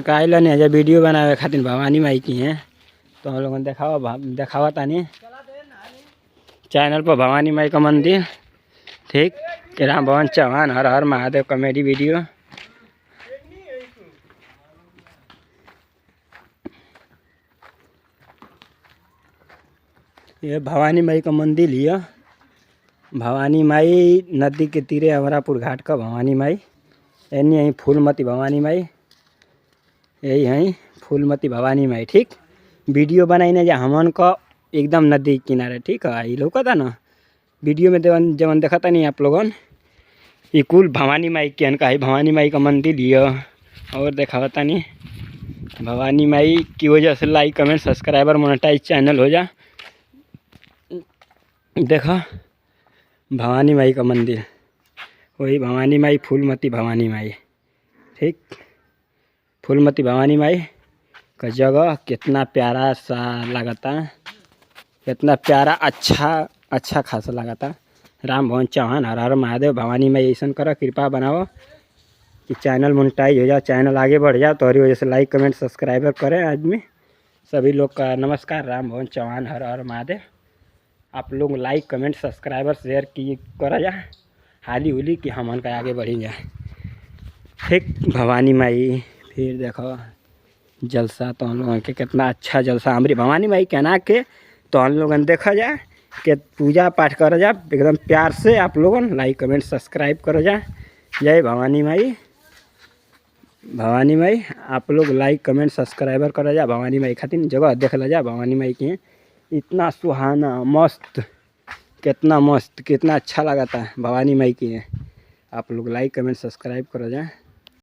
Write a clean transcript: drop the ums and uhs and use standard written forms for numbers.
का आइलन है वीडियो बनावे खातिर भवानी माई की हैं, तो हम लोगों ने देखावा तानी चैनल पर भवानी माई का मंदिर। ठीक, राम भवन चौहान हर हर महादेव कॉमेडी वीडियो। ये भवानी माई का मंदिर लिया, भवानी माई नदी के तीरे अमरापुर घाट का भवानी माई। यानी यहीं फूलमती भवानी माई, यही है फूलमती भवानी माई। ठीक, वीडियो बनाई जा हमन का एकदम नदी किनारे। ठीक है, ये लोग था ना वीडियो में जवन देखा था नहीं आप लोगन, ये कुल भवानी माई के अन का है। भवानी माई का मंदिर लिया और देखा था नहीं भवानी माई की वजह से like comment subscriber monetise channel हो जा। देखा भवानी माई का मंदिर, वही भवानी माई फूलमती भवानी माई। ठीक, फूलमती भवानी माई का जगह कितना प्यारा सा लगता, कितना प्यारा अच्छा खासा लगता। राम भवन चौहान हर हर महादेव भवानी माई ऐसा करो, कृपा बनाओ कि चैनल मोनेटाइज हो जाए, चैनल आगे बढ़ जाए। तो हरी वजह से लाइक कमेंट सब्सक्राइबर करें आदमी सभी लोग का नमस्कार। राम भवन चौहान हर हर महादेव। आप लोग लाइक कमेंट सब्सक्राइबर शेयर की करा जा हाली हुली कि हमन का आगे बढ़ी जाए। ठीक, भवानी माई फिर देखो जलसा तो हम लोगों के कितना अच्छा जलसा हमारी भवानी माई के ना के, तो हम लोगन देखा जाए कि पूजा पाठ करा जा एकदम प्यार से। आप लोगन लाइक कमेंट सब्सक्राइब करो जा। जय भवानी माई, भवानी माई आप लोग लाइक कमेंट सब्सक्राइबर करो जा। भवानी माई खातिर जगह देख ला जा भवानी माई की, इतना सुहाना मस्त, कितना मस्त कितना अच्छा लगा था भवानी माई की है। आप लोग लाइक कमेंट सब्सक्राइब करो जा।